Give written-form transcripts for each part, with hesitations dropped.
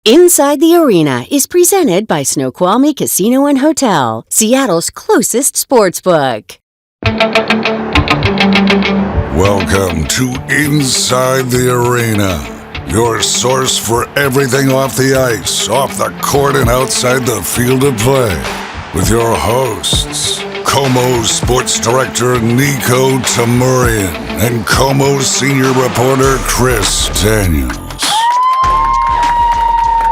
Inside the Arena is presented by Snoqualmie Casino and Hotel, Seattle's closest sportsbook. Welcome to Inside the Arena, your source for everything off the ice, off the court, and outside the field of play. With your hosts, KOMO Sports Director Niko and KOMO Senior Reporter Chris Daniels.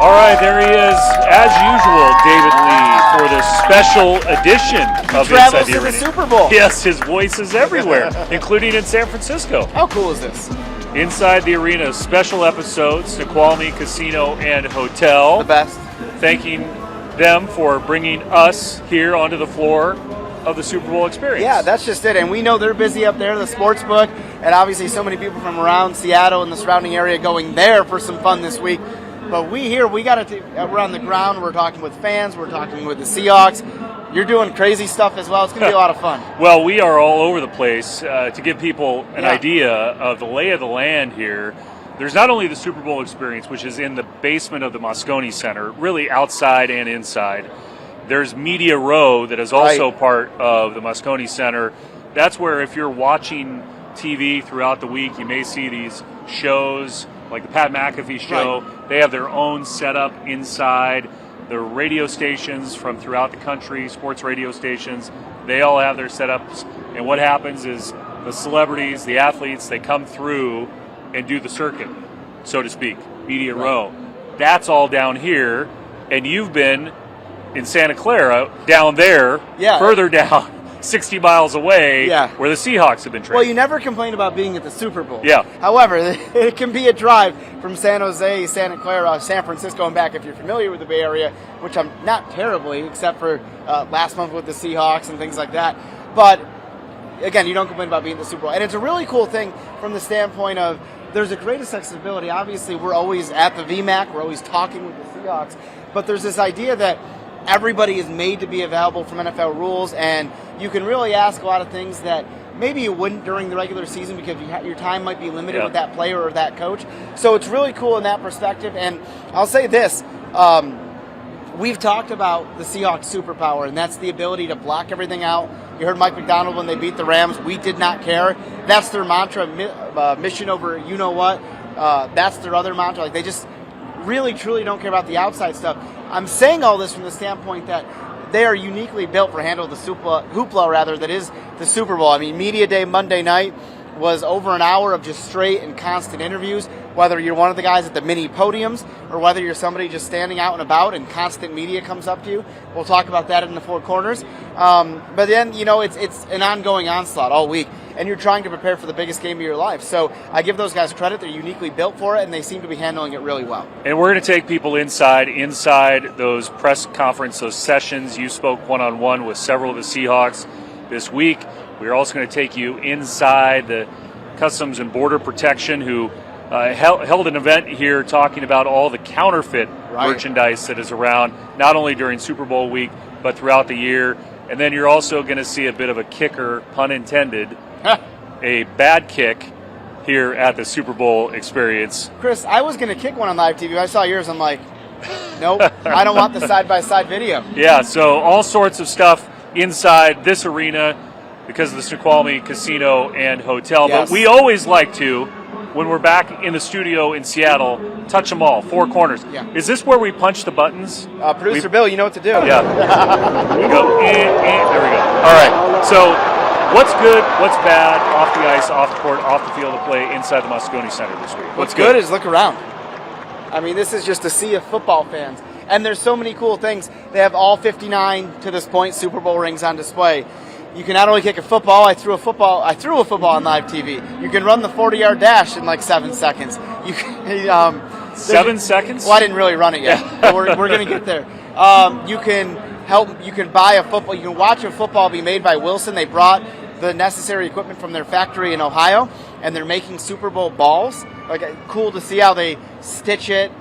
All right, there he is, as usual, David Lee, for this special edition of Inside the Arena. The Super Bowl. Yes, his voice is everywhere, including in San Francisco. How cool is this? Inside the Arena, special episode, Snoqualmie Casino and Hotel. The best. Thanking them for bringing us here onto the floor of the Super Bowl experience. Yeah, that's just it. And we know they're busy up there, the sports book, and obviously so many people from around Seattle and the surrounding area going there for some fun this week. But we're on the ground, we're talking with fans, we're talking with the Seahawks. You're doing crazy stuff as well. It's going to be a lot of fun. Well, we are all over the place to give people an idea of the lay of the land here. There's not only the Super Bowl experience, which is in the basement of the Moscone Center, really outside and inside. There's Media Row that is also part of the Moscone Center. That's where if you're watching TV throughout the week, you may see these shows like the Pat McAfee show. Right. They have their own setup inside. The radio stations from throughout the country, sports radio stations, they all have their setups. And what happens is the celebrities, the athletes, they come through and do the circuit, so to speak, Media Row. That's all down here, and you've been in Santa Clara, down there, further down, 60 miles away, where the Seahawks have been training. Well, you never complain about being at the Super Bowl. Yeah. However, it can be a drive from San Jose, Santa Clara, San Francisco, and back if you're familiar with the Bay Area, which I'm not terribly, except for last month with the Seahawks and things like that. But, again, you don't complain about being at the Super Bowl. And it's a really cool thing from the standpoint of there's a great accessibility. Obviously, we're always at the VMAC. We're always talking with the Seahawks. But there's this idea that everybody is made to be available from NFL rules, and you can really ask a lot of things that maybe you wouldn't during the regular season because your time might be limited with that player or that coach. So it's really cool in that perspective. And I'll say this, we've talked about the Seahawks superpower, and that's the ability to block everything out. You heard Mike McDonald when they beat the Rams. We did not care. That's their mantra, mission over you-know-what. That's their other mantra. Like, they just really, truly don't care about the outside stuff. I'm saying all this from the standpoint that they are uniquely built for handle the hoopla that is the Super Bowl. I mean, Media Day Monday night was over an hour of just straight and constant interviews, whether you're one of the guys at the mini podiums or whether you're somebody just standing out and about and constant media comes up to you. We'll talk about that in the four corners. But then, it's an ongoing onslaught all week, and you're trying to prepare for the biggest game of your life. So I give those guys credit. They're uniquely built for it, and they seem to be handling it really well. And we're going to take people inside those press conference, those sessions. You spoke one-on-one with several of the Seahawks this week. We're also going to take you inside the Customs and Border Protection, who held an event here talking about all the counterfeit merchandise that is around, not only during Super Bowl week, but throughout the year. And then you're also going to see a bit of a kicker, pun intended, a bad kick here at the Super Bowl experience. Chris, I was going to kick one on live TV. I saw yours. I'm like, nope, I don't want the side-by-side video. Yeah, so all sorts of stuff inside this arena because of the Snoqualmie Casino and Hotel. Yes. But we always like to, when we're back in the studio in Seattle, touch them all, four corners. Yeah. Is this where we punch the buttons? Producer Bill, you know what to do. Yeah. We go in. There we go. All right. So what's good, what's bad, off the ice, off the court, off the field of play, inside the Moscone Center this week? What's good is look around. I mean, this is just a sea of football fans. And there's so many cool things. They have all 59, to this point, Super Bowl rings on display. You can not only kick a football, I threw a football on live TV. You can run the 40-yard dash in like 7 seconds. You can, 7 seconds? Well, I didn't really run it yet. But we're going to get there. You can buy a football. You can watch a football be made by Wilson. They brought the necessary equipment from their factory in Ohio, and they're making Super Bowl balls. Like, cool to see how they stitch it,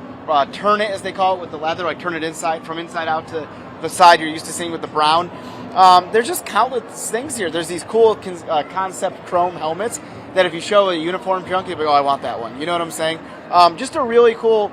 turn it, as they call it, with the leather, like turn it from inside out to the side you're used to seeing with the brown. There's just countless things here. There's these cool concept chrome helmets that if you show a uniform junkie, you'll be like, oh, I want that one. You know what I'm saying? Just a really cool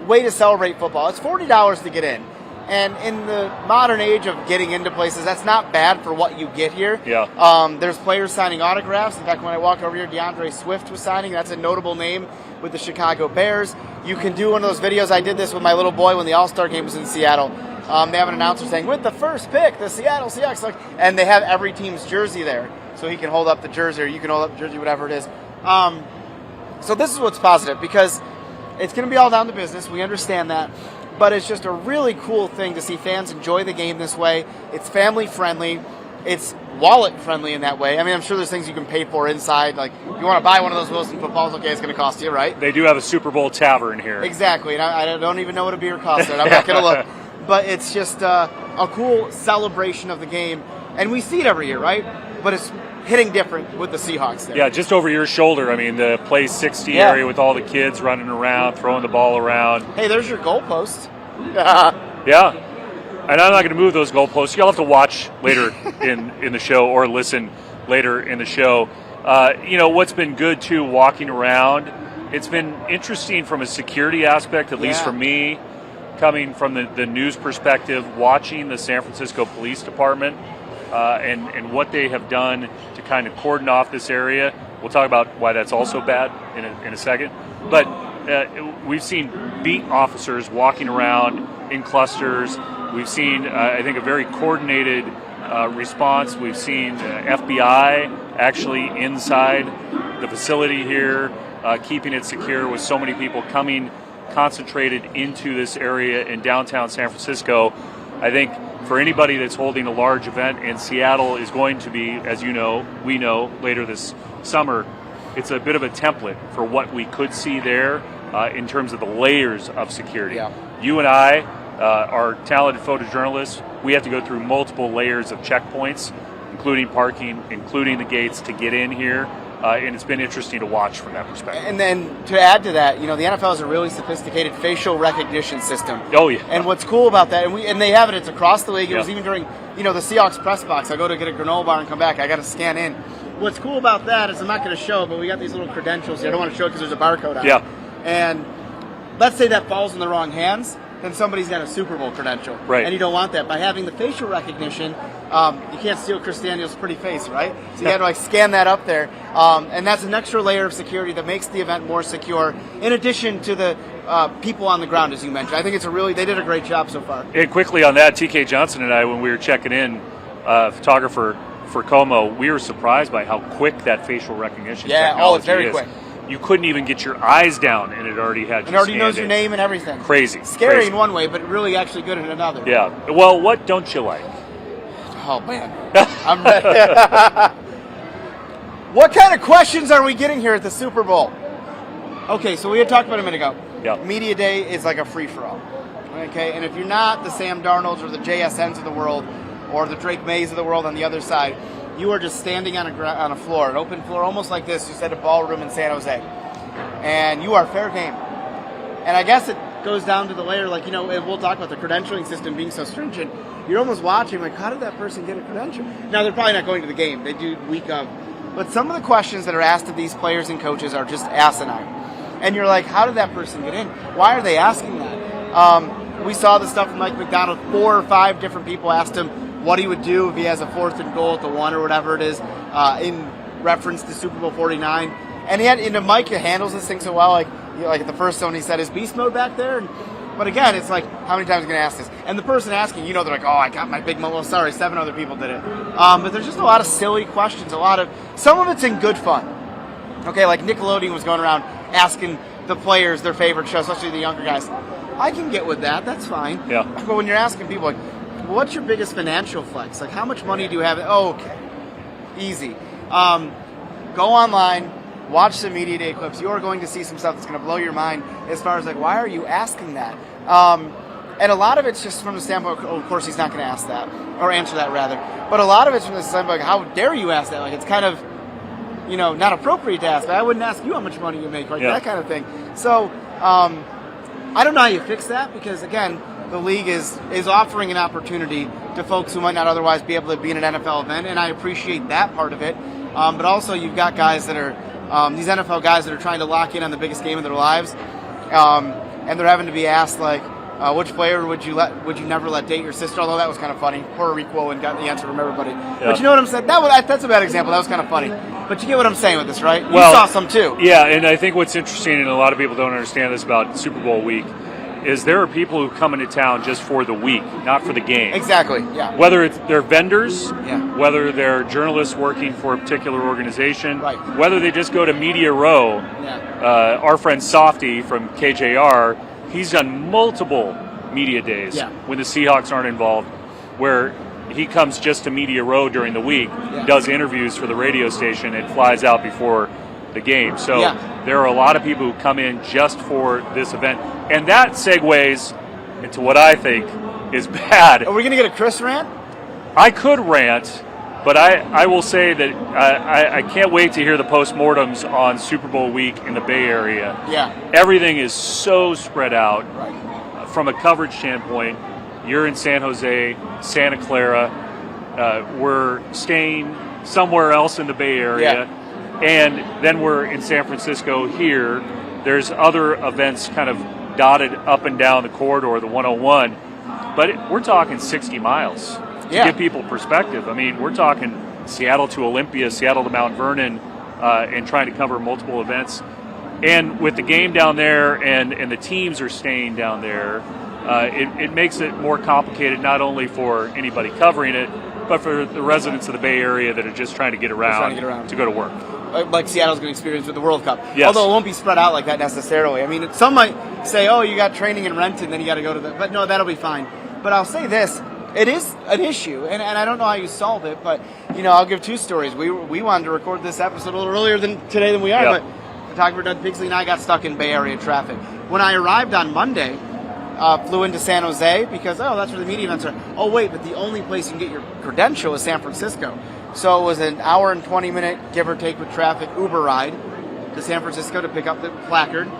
way to celebrate football. It's $40 to get in. And in the modern age of getting into places, that's not bad for what you get here. Yeah. There's players signing autographs. In fact, when I walked over here, DeAndre Swift was signing. That's a notable name with the Chicago Bears. You can do one of those videos. I did this with my little boy when the All-Star game was in Seattle. They have an announcer saying, with the first pick, the Seattle Seahawks. And they have every team's jersey there. So he can hold up the jersey, or you can hold up the jersey, whatever it is. So this is what's positive, because it's going to be all down to business. We understand that. But it's just a really cool thing to see fans enjoy the game this way. It's family-friendly. It's wallet-friendly in that way. I mean, I'm sure there's things you can pay for inside. Like, if you want to buy one of those Wilson footballs, okay, it's going to cost you, right? They do have a Super Bowl tavern here. Exactly. And I don't even know what a beer costs there. I'm not going to look. But it's just a cool celebration of the game. And we see it every year, right? But it's hitting different with the Seahawks there. Yeah, just over your shoulder. I mean, the Play 60 area with all the kids running around, throwing the ball around. Hey, there's your goalpost. Yeah. And I'm not going to move those goalposts. You'll have to watch later in the show, or listen later in the show. What's been good, too, walking around, it's been interesting from a security aspect, at least for me, coming from the news perspective, watching the San Francisco Police Department and what they have done to kind of cordon off this area. We'll talk about why that's also bad in a second. But we've seen beat officers walking around in clusters. We've seen, I think, a very coordinated response. We've seen FBI actually inside the facility here, keeping it secure with so many people coming concentrated into this area in downtown San Francisco. I think for anybody that's holding a large event, and Seattle is going to be, as you know, we know, later this summer, it's a bit of a template for what we could see there in terms of the layers of security. Yeah. You and I are talented photojournalists. We have to go through multiple layers of checkpoints, including parking, including the gates to get in here. And it's been interesting to watch from that perspective. And then to add to that, the NFL has a really sophisticated facial recognition system. Oh, yeah. And what's cool about that, and they have it, it's across the league. It was even during, the Seahawks press box. I go to get a granola bar and come back. I got to scan in. What's cool about that is, I'm not going to show it, but we got these little credentials here. I don't want to show it because there's a barcode on it. Yeah. And let's say that falls in the wrong hands, then somebody's got a Super Bowl credential. Right. And you don't want that. By having the facial recognition, you can't steal Chris Daniels' pretty face, right? So you had to scan that up there. And that's an extra layer of security that makes the event more secure, in addition to the people on the ground, as you mentioned. I think they did a great job so far. And quickly on that, TK Johnson and I, when we were checking in, photographer for KOMO, we were surprised by how quick that facial recognition technology it's very is. quick. You couldn't even get your eyes down, and it already had you. It already knows your name and everything. Crazy. Scary in one way, but really actually good in another. Yeah. Well, what don't you like? Oh, man. I'm ready. What kind of questions are we getting here at the Super Bowl? Okay, so we had talked about a minute ago. Yeah. Media day is like a free-for-all. Okay, and if you're not the Sam Darnolds or the JSNs of the world, or the Drake Mays of the world on the other side, you are just standing on a floor, an open floor, almost like this. You said a ballroom in San Jose. And you are fair game. And I guess it goes down to the layer, and we'll talk about the credentialing system being so stringent. You're almost watching, how did that person get a credential? Now, they're probably not going to the game. They do week of. But some of the questions that are asked of these players and coaches are just asinine. And you're like, how did that person get in? Why are they asking that? We saw the stuff from Mike McDonald. 4 or 5 different people asked him what he would do if he has a 4th and goal at the 1 or whatever it is, in reference to Super Bowl 49. And Mike handles this thing so well. Like the first one he said, is beast mode back there? But again, it's like, how many times are you going to ask this? And the person asking, they're like, oh, I got my big moment. Well, sorry, 7 other people did it. But there's just a lot of silly questions. Some of it's in good fun. Okay, like Nickelodeon was going around asking the players their favorite show, especially the younger guys. I can get with that. That's fine. Yeah. But when you're asking people, what's your biggest financial flex? How much money do you have? Oh, okay. Easy. Go online, watch some media day clips. You are going to see some stuff that's going to blow your mind as far as why are you asking that? And a lot of it's just from the standpoint, of course, he's not going to ask that, or answer that rather. But a lot of it's from the standpoint, how dare you ask that? It's kind of, not appropriate to ask. But I wouldn't ask you how much money you make, that kind of thing. So I don't know how you fix that, because, again, the league is offering an opportunity to folks who might not otherwise be able to be in an NFL event, and I appreciate that part of it. But also you've got guys that are, these NFL guys that are trying to lock in on the biggest game of their lives. and they're having to be asked like, which player would you never let date your sister? Although that was kind of funny. Puerto Rico and got the answer from everybody. Yeah. But you know what I'm saying? That's a bad example. That was kind of funny. But you get what I'm saying with this, right? You saw some too. Yeah, and I think what's interesting, and a lot of people don't understand this about Super Bowl week, is there are people who come into town just for the week, not for the game. Exactly, yeah. Whether they're vendors, whether they're journalists working for a particular organization, whether they just go to Media Row. Our friend Softy from KJR, he's done multiple media days when the Seahawks aren't involved, where he comes just to Media Row during the week, does interviews for the radio station, and flies out before the game. So there are a lot of people who come in just for this event. And that segues into what I think is bad. Are we going to get a Chris rant? I could rant, but I will say that I can't wait to hear the postmortems on Super Bowl week in the Bay Area. Yeah. Everything is so spread out. From a coverage standpoint, you're in San Jose, Santa Clara. We're staying somewhere else in the Bay Area. And then we're in San Francisco here. There's other events kind of dotted up and down the corridor, the 101. But we're talking 60 miles to give people perspective. I mean, we're talking Seattle to Olympia, Seattle to Mount Vernon, and trying to cover multiple events. And with the game down there and the teams are staying down there, it makes it more complicated not only for anybody covering it, but for the residents of the Bay Area that are just trying to get around to go to work. Like Seattle's going to experience with the World Cup. Yes. Although it won't be spread out like that necessarily. I mean, some might say, oh, you got training in Renton, then you got to go to but no, that'll be fine. But I'll say this, it is an issue, and I don't know how you solve it, but, I'll give two stories. We wanted to record this episode a little earlier today than we are, but photographer Doug Pigsley and I got stuck in Bay Area traffic. When I arrived on Monday, flew into San Jose because, that's where the media events are. Oh, wait, but the only place you can get your credential is San Francisco. So it was an hour and 20-minute, give or take with traffic, Uber ride to San Francisco to pick up the placard.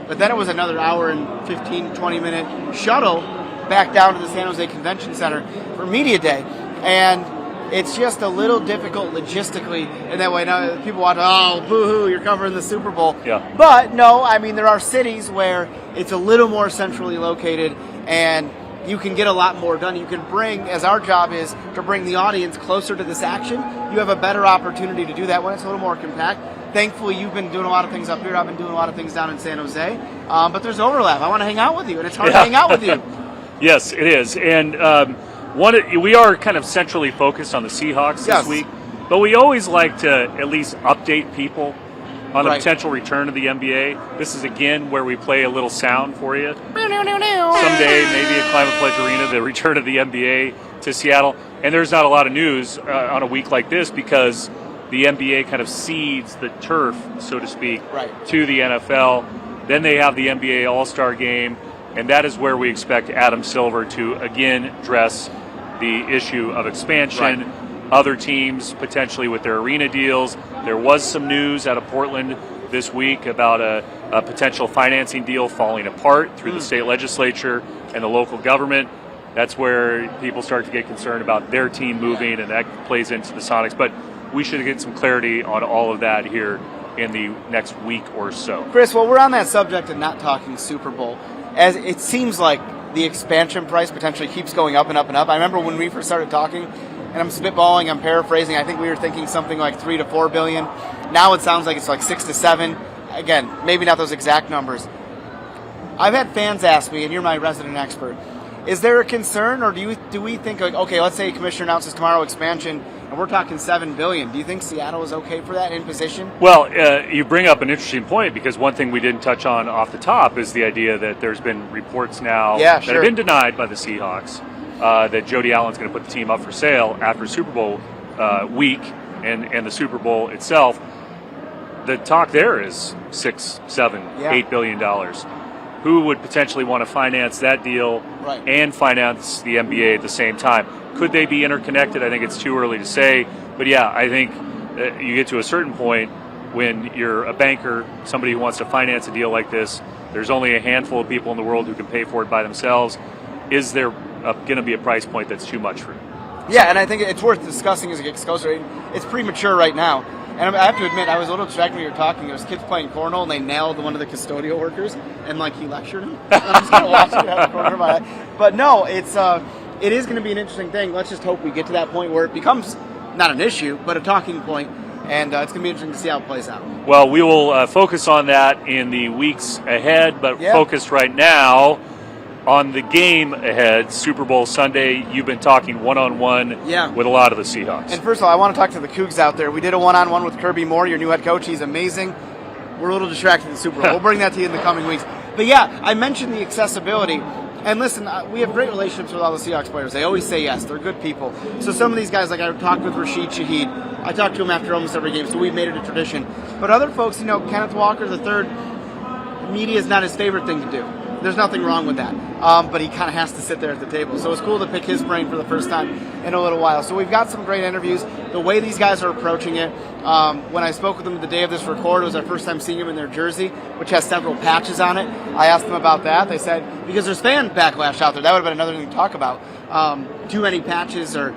But then it was another hour and 15, 20-minute shuttle back down to the San Jose Convention Center for Media Day. And it's just a little difficult logistically in that way. Now, people want to, boo-hoo, you're covering the Super Bowl. Yeah. But, no, I mean, there are cities where it's a little more centrally located and you can get a lot more done. You can bring, as our job is, to bring the audience closer to this action. You have a better opportunity to do that when it's a little more compact. Thankfully, you've been doing a lot of things up here. I've been doing a lot of things down in San Jose. But there's overlap. I want to hang out with you, and it's hard to hang out with you. Yes, it is. And we are kind of centrally focused on the Seahawks this week, but we always like to at least update people on the potential return of the NBA. This is, again, where we play a little sound for you. Someday, maybe at Climate Pledge Arena, the return of the NBA to Seattle. And there's not a lot of news on a week like this because the NBA kind of cedes the turf, so to speak, to the NFL. Then they have the NBA All-Star Game, and that is where we expect Adam Silver to, again, address the issue of expansion. Other teams potentially with their arena deals. There was some news out of Portland this week about a potential financing deal falling apart through the state legislature and the local government. That's where people start to get concerned about their team moving, and that plays into the Sonics. But we should get some clarity on all of that here in the next week or so. Chris, while we're on that subject and not talking Super Bowl, as it seems like the expansion price potentially keeps going up and up and up. I remember when we first started talking, and I'm spitballing, I'm paraphrasing, I think we were thinking something like $3 to $4 billion. Now it sounds like it's like 6 to 7. Again, maybe not those exact numbers. I've had fans ask me, and you're my resident expert, is there a concern, or do we think, like, okay, let's say a commissioner announces tomorrow expansion, and we're talking $7 billion. Do you think Seattle is okay for that in position? Well, you bring up an interesting point, because one thing we didn't touch on off the top is the idea that there's been reports now that have been denied by the Seahawks that Jody Allen's going to put the team up for sale after Super Bowl week and the Super Bowl itself. The talk there is $6, $7, $8 billion. Who would potentially want to finance that deal and finance the NBA at the same time? Could they be interconnected? I think it's too early to say. But yeah, I think you get to a certain point when you're a banker, somebody who wants to finance a deal like this, there's only a handful of people in the world who can pay for it by themselves. Is there going to be a price point that's too much for it? Yeah, and I think it's worth discussing as it gets closer. It's premature right now. And I have to admit, I was a little distracted when you were talking. There was kids playing cornhole, and they nailed one of the custodial workers, and like he lectured him. I'm just gonna watch it out the corner of my eye. But no, it is going to be an interesting thing. Let's just hope we get to that point where it becomes not an issue, but a talking point, and it's going to be interesting to see how it plays out. Well, we will focus on that in the weeks ahead, but focus right now on the game ahead, Super Bowl Sunday. You've been talking one-on-one with a lot of the Seahawks. And first of all, I want to talk to the Cougs out there. We did a one-on-one with Kirby Moore, your new head coach. He's amazing. We're a little distracted in the Super Bowl. We'll bring that to you in the coming weeks. But yeah, I mentioned the accessibility. And listen, we have great relationships with all the Seahawks players. They always say yes. They're good people. So some of these guys, like I talked with Rashid Shaheed. I talk to him after almost every game, so we've made it a tradition. But other folks, Kenneth Walker III, media is not his favorite thing to do. There's nothing wrong with that. But he kind of has to sit there at the table. So it's cool to pick his brain for the first time in a little while. So we've got some great interviews. The way these guys are approaching it, when I spoke with them the day of this record, it was our first time seeing them in their jersey, which has several patches on it. I asked them about that. They said, because there's fan backlash out there, that would have been another thing to talk about. Too many patches or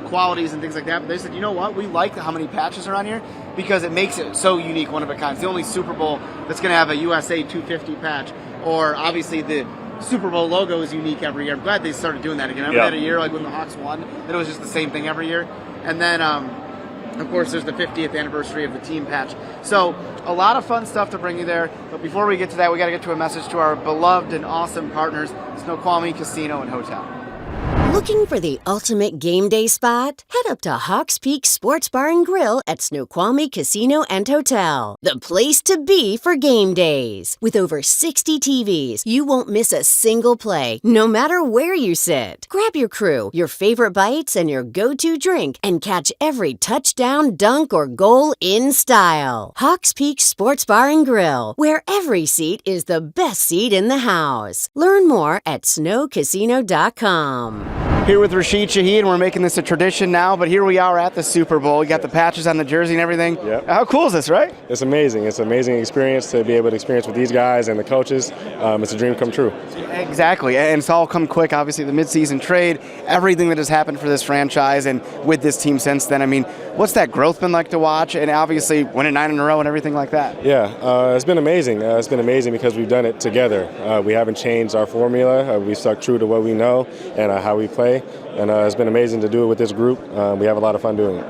qualities and things like that. But they said, you know what? We like how many patches are on here because it makes it so unique, one of a kind. It's the only Super Bowl that's going to have a USA 250 patch. Or obviously the Super Bowl logo is unique every year. I'm glad they started doing that again. Remember that a year, like when the Hawks won, that it was just the same thing every year. And then, of course, there's the 50th anniversary of the team patch. So a lot of fun stuff to bring you there. But before we get to that, we got to get to a message to our beloved and awesome partners, Snoqualmie Casino and Hotel. Looking for the ultimate game day spot? Head up to Hawks Peak Sports Bar and Grill at Snoqualmie Casino and Hotel. The place to be for game days. With over 60 TVs, you won't miss a single play, no matter where you sit. Grab your crew, your favorite bites, and your go-to drink, and catch every touchdown, dunk, or goal in style. Hawks Peak Sports Bar and Grill, where every seat is the best seat in the house. Learn more at snowcasino.com. Here with Rashid Shaheed, and we're making this a tradition now, but here we are at the Super Bowl. We got the patches on the jersey and everything. Yep. How cool is this, right? It's amazing. It's an amazing experience to be able to experience with these guys and the coaches. It's a dream come true. Exactly, and it's all come quick. Obviously, the midseason trade, everything that has happened for this franchise and with this team since then. I mean, what's that growth been like to watch? And obviously, winning 9 in a row and everything like that. Yeah, it's been amazing. It's been amazing because we've done it together. We haven't changed our formula. We've stuck true to what we know and how we play. And it's been amazing to do it with this group. We have a lot of fun doing it.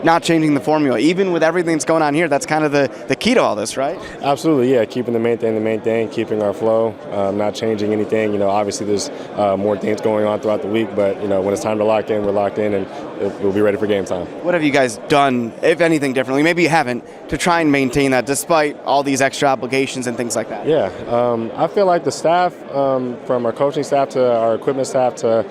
Not changing the formula. Even with everything that's going on here, that's kind of the key to all this, right? Absolutely, yeah. Keeping the main thing, keeping our flow, not changing anything. Obviously there's more things going on throughout the week, but, when it's time to lock in, we're locked in, and we'll be ready for game time. What have you guys done, if anything, differently? Maybe you haven't, to try and maintain that despite all these extra obligations and things like that? Yeah, I feel like the staff, from our coaching staff to our equipment staff to,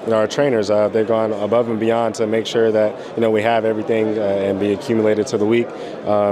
our trainers, they've gone above and beyond to make sure that, we have everything and be accumulated to the week,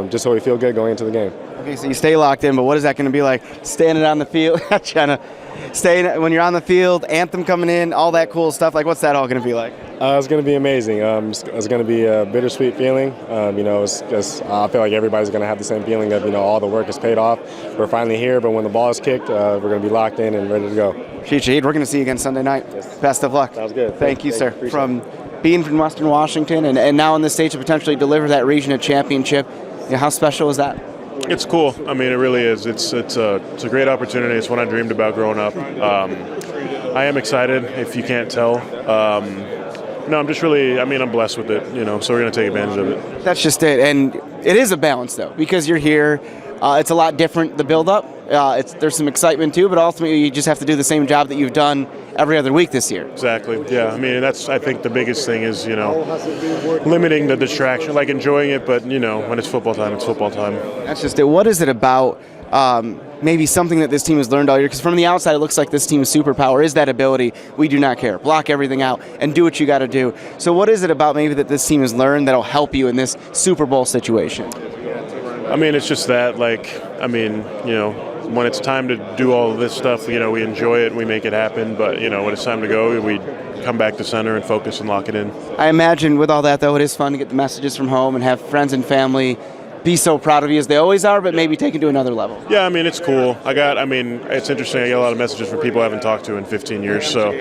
just so we feel good going into the game. Okay, so you stay locked in, but what is that going to be like standing on the field, when you're on the field, anthem coming in, all that cool stuff? Like, what's that all going to be like? It's going to be amazing. It's going to be a bittersweet feeling. It's just, I feel like everybody's going to have the same feeling of, all the work is paid off. We're finally here, but when the ball is kicked, we're going to be locked in and ready to go. Shaheed, we're going to see you again Sunday night. Yes. Best of luck. Sounds good. Thank you, sir. From being from Western Washington and now on this stage to potentially deliver that region championship, how special is that? It's cool. I mean, it really is. It's a great opportunity. It's one I dreamed about growing up. I am excited, if you can't tell. No, I'm just really, I'm blessed with it, so we're going to take advantage of it. That's just it. And it is a balance, though, because you're here. It's a lot different, the build-up. There's some excitement, too, but ultimately you just have to do the same job that you've done every other week this year. Exactly, yeah. I think the biggest thing is, limiting the distraction, like enjoying it, but, when it's football time, it's football time. That's just it. What is it about maybe something that this team has learned all year? Because from the outside, it looks like this team's superpower is that ability. We do not care. Block everything out and do what you got to do. So what is it about maybe that this team has learned that'll help you in this Super Bowl situation? It's just that, when it's time to do all of this stuff, we enjoy it and we make it happen. But, when it's time to go, we come back to center and focus and lock it in. I imagine with all that, though, it is fun to get the messages from home and have friends and family be so proud of you as they always are, but maybe take it to another level? Yeah, I mean, it's cool. It's interesting. I get a lot of messages from people I haven't talked to in 15 years. So,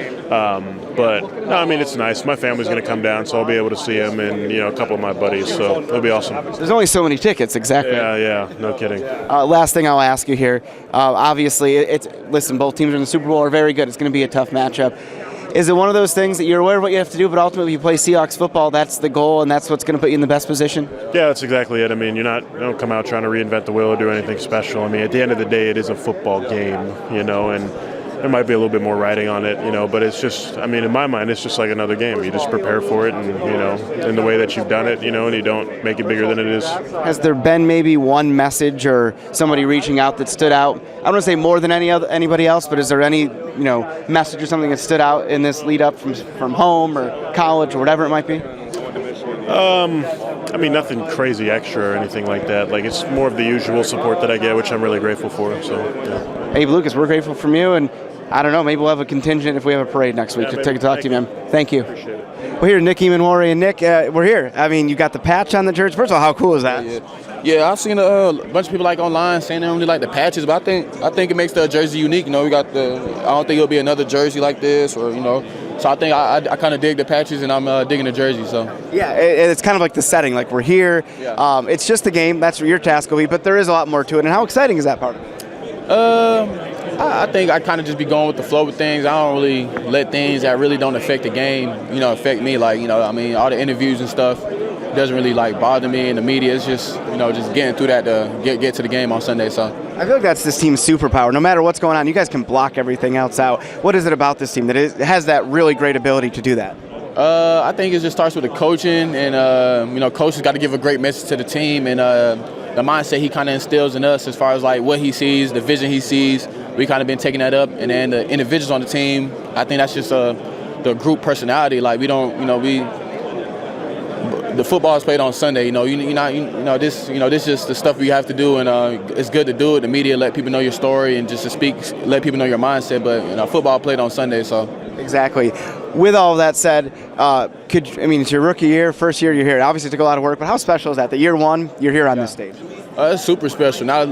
but no, I mean, it's nice. My family's going to come down, so I'll be able to see them and, a couple of my buddies. So it'll be awesome. There's only so many tickets, exactly. Yeah, no kidding. Last thing I'll ask you here. Obviously, listen, both teams in the Super Bowl are very good. It's going to be a tough matchup. Is it one of those things that you're aware of what you have to do, but ultimately you play Seahawks football, that's the goal, and that's what's going to put you in the best position? Yeah, that's exactly it. I mean, you don't come out trying to reinvent the wheel or do anything special. I mean, at the end of the day, it is a football game, and there might be a little bit more riding on it, but it's just, I mean, in my mind, it's just like another game. You just prepare for it and, in the way that you've done it, and you don't make it bigger than it is. Has there been maybe one message or somebody reaching out that stood out? I don't want to say more than anybody else, but is there any, message or something that stood out in this lead up from home or college or whatever it might be? I mean, nothing crazy extra or anything like that. Like, it's more of the usual support that I get, which I'm really grateful for. So, yeah. Hey, Lucas, we're grateful from you, and I don't know, maybe we'll have a contingent if we have a parade next week to talk to you, man. Thank you. Appreciate it. We're here, Nick Eamon and Nick, we're here. I mean, you got the patch on the jersey. First of all, how cool is that? Yeah, I've seen a bunch of people online saying they don't really like the patches, but I think it makes the jersey unique. We got I don't think it'll be another jersey like this, or So I think I kind of dig the patches, and I'm digging the jersey. So yeah, it's kind of like the setting. Like, we're here. Yeah. It's just a game. That's what your task will be. But there is a lot more to it. And how exciting is that part of it? I think I kind of just be going with the flow with things. I don't really let things that really don't affect the game, affect me. Like, I mean, all the interviews and stuff doesn't really bother me, and the media is just, just getting through that to get to the game on Sunday. So I feel like that's this team's superpower. No matter what's going on, you guys can block everything else out. What is it about this team that has that really great ability to do that? I think it just starts with the coaching, and coach has got to give a great message to the team, and the mindset he kind of instills in us as far as what he sees, the vision he sees. We kind of been taking that up, and then the individuals on the team, I think that's just the group personality. Like, we don't, the football is played on Sunday. This just the stuff we have to do, and it's good to do it. The media let people know your story and just to speak, let people know your mindset. But football played on Sunday, so exactly. With all of that said, it's your rookie year, first year you're here. It obviously took a lot of work, but how special is that? That year one, you're here on this stage. It's super special. I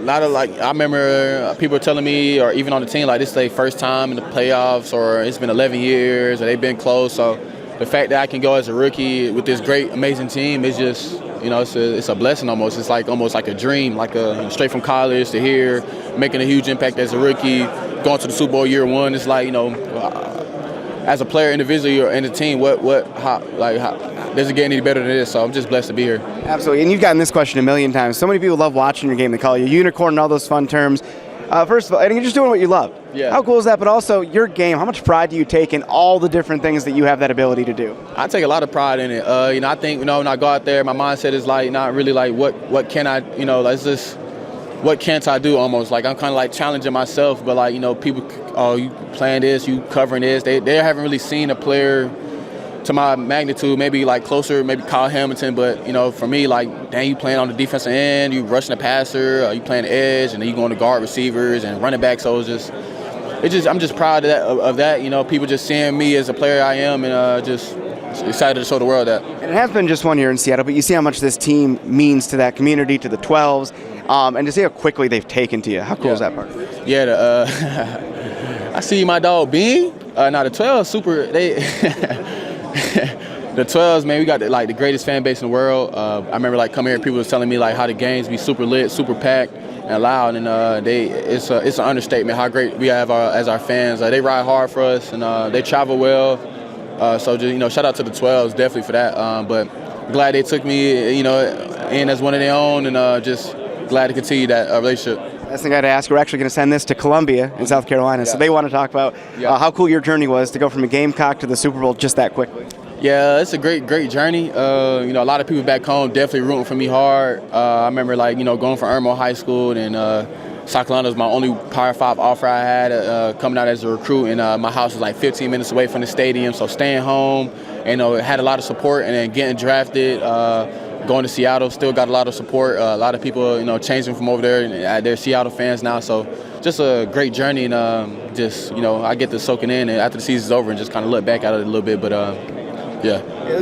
remember people telling me, or even on the team, this is their first time in the playoffs, or it's been 11 years, or they've been close. So the fact that I can go as a rookie with this great, amazing team is just, it's a blessing almost. It's almost like a dream, straight from college to here, making a huge impact as a rookie, going to the Super Bowl year one. It's as a player individually or in the team, how does it get any better than this? So I'm just blessed to be here. Absolutely, and you've gotten this question a million times. So many people love watching your game. They call you unicorn and all those fun terms. First of all, and you're just doing what you love. Yeah. How cool is that? But also, your game, how much pride do you take in all the different things that you have that ability to do? I take a lot of pride in it. I think, when I go out there, my mindset is not really what can I, it's just, what can't I do almost? I'm kind of challenging myself, but people, you playing this, you covering this. They haven't really seen a player to my magnitude, maybe closer, maybe Kyle Hamilton, but for me, dang, you playing on the defensive end, you rushing the passer, you playing the edge, and then you going to guard receivers and running back. So I'm just proud of that. People just seeing me as a player I am, and just excited to show the world that. And it has been just 1 year in Seattle, but you see how much this team means to that community, to the 12s, and to see how quickly they've taken to you. How cool is that part? Yeah, I see my dog Bean. Now the 12s, super. The 12s, man, we got the greatest fan base in the world. I remember coming here, people was telling me how the games be super lit, super packed and loud, and it's an understatement how great we have as our fans. They ride hard for us, and they travel well. So just shout out to the 12s definitely for that. But glad they took me in as one of their own, and just glad to continue that relationship. Last thing I had to ask, we're actually going to send this to Columbia in South Carolina, so they want to talk about how cool your journey was to go from a Gamecock to the Super Bowl just that quickly. Yeah, it's a great journey. A lot of people back home definitely rooting for me hard. I remember going from Irmo High School, and South Carolina was my only Power 5 offer I had coming out as a recruit, and my house was 15 minutes away from the stadium, so staying home, and had a lot of support, and then getting drafted. Going to Seattle, still got a lot of support. A lot of people, changing from over there, and they're Seattle fans now. So just a great journey, and I get to soaking in, and after the season's over, and just kind of look back at it a little bit. But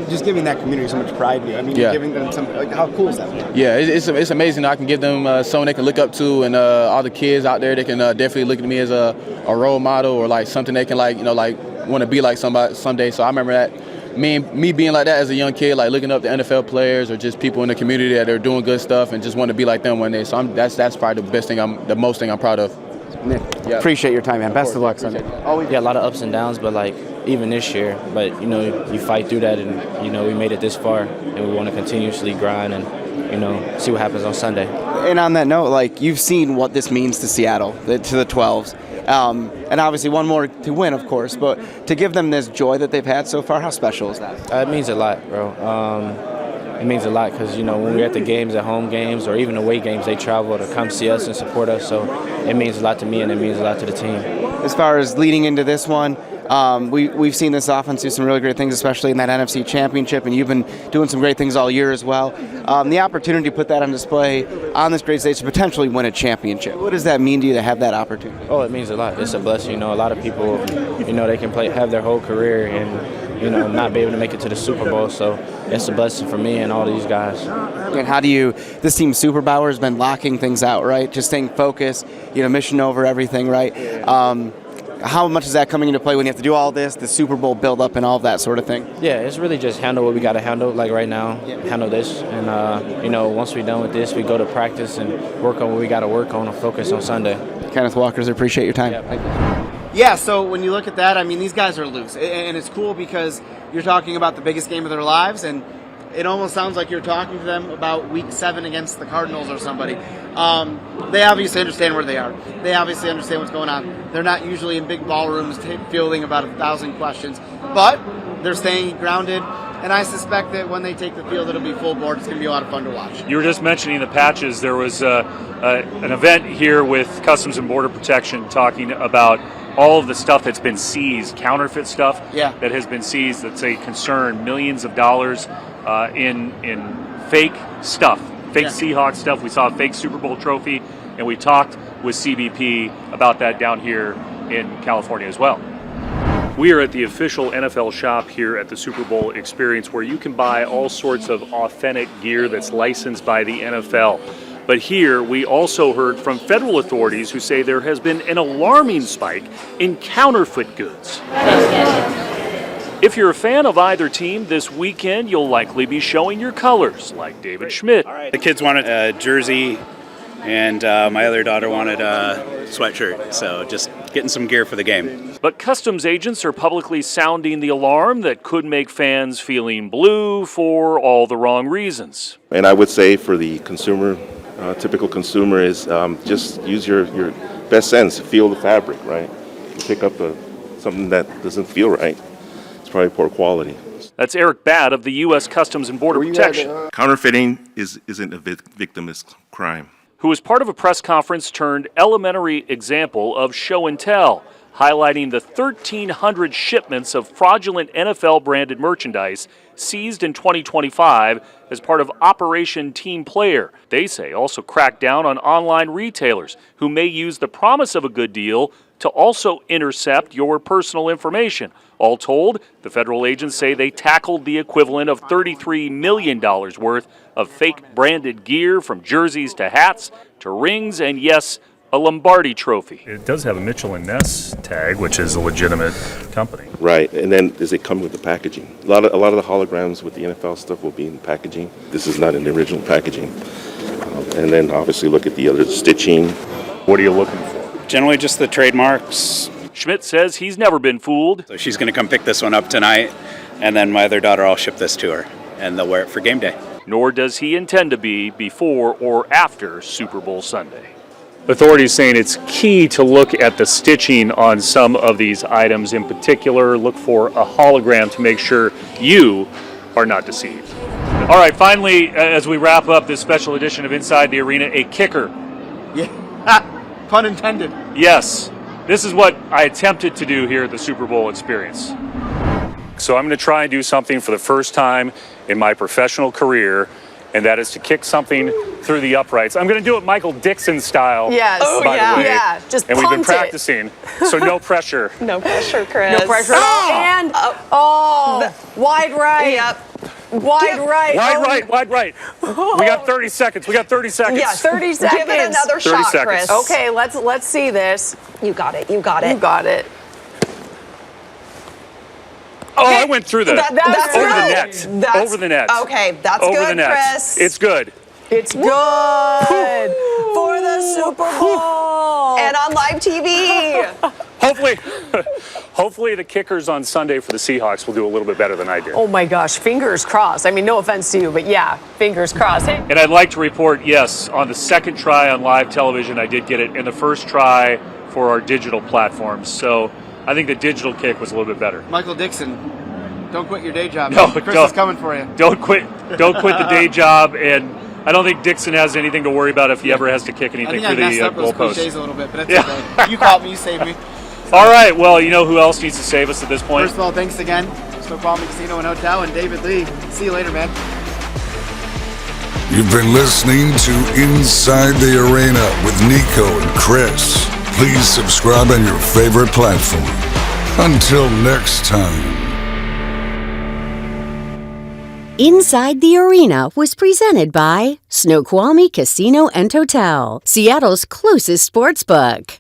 Just giving that community so much pride. I mean, giving them some. Like, how cool is that? Yeah, it's amazing. I can give them someone they can look up to, and all the kids out there, they can definitely look at me as a role model or like something they can want to be like somebody someday. So I remember that me being like that as a young kid, like looking up to NFL players or just people in the community that are doing good stuff and just want to be like them one day. So that's probably the most thing I'm proud of. Nick, appreciate your time, man. Best of luck Sunday. Yeah, a lot of ups and downs, but like even this year, but you fight through that, and we made it this far, and we want to continuously grind and see what happens on Sunday. And on that note, like you've seen what this means to Seattle, to the 12s. And obviously one more to win, of course, but to give them this joy that they've had so far, how special is that? It means a lot, bro. It means a lot because, when we're at the games, at home games, or even away games, they travel to come see us and support us. So it means a lot to me, and it means a lot to the team. As far as leading into this one, we've seen this offense do some really great things, especially in that NFC Championship, and you've been doing some great things all year as well. The opportunity to put that on display on this great stage to potentially win a championship. What does that mean to you to have that opportunity? Oh, it means a lot. It's a blessing. A lot of people, they can have their whole career and not be able to make it to the Super Bowl. So it's a blessing for me and all these guys. And how do this team Superpower has been locking things out, right? Just staying focused, mission over everything, right? How much is that coming into play when you have to do all this, the Super Bowl build-up and all of that sort of thing? Yeah, it's really just handle what we got to handle, like right now, handle this. And, once we're done with this, we go to practice and work on what we got to work on and focus on Sunday. Kenneth Walkers, I appreciate your time. Yeah, thank you. Yeah, so when you look at that, I mean, these guys are loose. And it's cool because you're talking about the biggest game of their lives, and it almost sounds like you're talking to them about Week 7 against the Cardinals or somebody. They obviously understand where they are. They obviously understand what's going on. They're not usually in big ballrooms fielding about 1,000 questions, but they're staying grounded. And I suspect that when they take the field, it'll be full board. It's going to be a lot of fun to watch. You were just mentioning the patches. There was an event here with Customs and Border Protection talking about all of the stuff that's been seized, counterfeit stuff that has been seized. That's a concern. Millions of dollars in fake stuff, fake Seahawks stuff. We saw a fake Super Bowl trophy, and we talked with CBP about that down here in California as well. We are at the official NFL shop here at the Super Bowl Experience, where you can buy all sorts of authentic gear that's licensed by the NFL. But here we also heard from federal authorities who say there has been an alarming spike in counterfeit goods. If you're a fan of either team, this weekend you'll likely be showing your colors, like David Schmidt. The kids wanted a jersey, and my other daughter wanted a sweatshirt, so just getting some gear for the game. But customs agents are publicly sounding the alarm that could make fans feeling blue for all the wrong reasons. And I would say for the consumer, typical consumer is just use your best sense, feel the fabric, right? Pick up something that doesn't feel right. It's probably poor quality. That's Eric Batt of the U.S. Customs and Border Protection. Counterfeiting isn't a victimless crime. Who was part of a press conference turned elementary example of show and tell, highlighting the 1,300 shipments of fraudulent NFL-branded merchandise seized in 2025 as part of Operation Team Player. They say also crack down on online retailers who may use the promise of a good deal to also intercept your personal information. All told, the federal agents say they tackled the equivalent of $33 million worth of fake branded gear, from jerseys to hats to rings and, yes, a Lombardi trophy. It does have a Mitchell & Ness tag, which is a legitimate company. Right, and then does it come with the packaging? A lot of the holograms with the NFL stuff will be in packaging. This is not in the original packaging. And then obviously look at the other stitching. What are you looking for? Generally just the trademarks. Schmidt says he's never been fooled. So she's going to come pick this one up tonight, and then my other daughter, I'll ship this to her, and they'll wear it for game day. Nor does he intend to be before or after Super Bowl Sunday. Authorities saying it's key to look at the stitching on some of these items. In particular, look for a hologram to make sure you are not deceived. All right, finally, as we wrap up this special edition of Inside the Arena, a kicker. Yeah, pun intended. Yes, this is what I attempted to do here at the Super Bowl Experience. So I'm going to try and do something for the first time in my professional career, and that is to kick something through the uprights. I'm going to do it Michael Dixon style. Yes. By the way. Yeah. Just and we've been punt it. practicing, so no pressure. No pressure, Chris. No pressure at all. And wide right. Yep. Wide right. Wide right. We got 30 seconds. Yeah, 30 seconds. Give it another 30 shot, seconds. Chris. Okay, let's see this. You got it. You got it. You got it. Oh, I went through that. That's over good. the net. Over the net. Okay, that's over good, the net. Chris. It's good. It's good for the Super Bowl and on live TV. Hopefully the kickers on Sunday for the Seahawks will do a little bit better than I did. Oh my gosh, fingers crossed. I mean, no offense to you, but yeah, fingers crossed. Hey. And I'd like to report, yes, on the second try on live television, I did get it, and the first try for our digital platforms. So I think the digital kick was a little bit better. Michael Dixon, don't quit your day job. No, Chris don't. is coming for you. Don't quit the day job, and I don't think Dixon has anything to worry about if he ever has to kick anything through the goalpost. I messed up those cliches a little bit, but it's okay. You caught me, you saved me. All right, well, you know who else needs to save us at this point? First of all, thanks again, Snoqualmie Casino and Hotel, and David Lee. See you later, man. You've been listening to Inside the Arena with Niko and Chris. Please subscribe on your favorite platform. Until next time. Inside the Arena was presented by Snoqualmie Casino and Hotel, Seattle's closest sports book.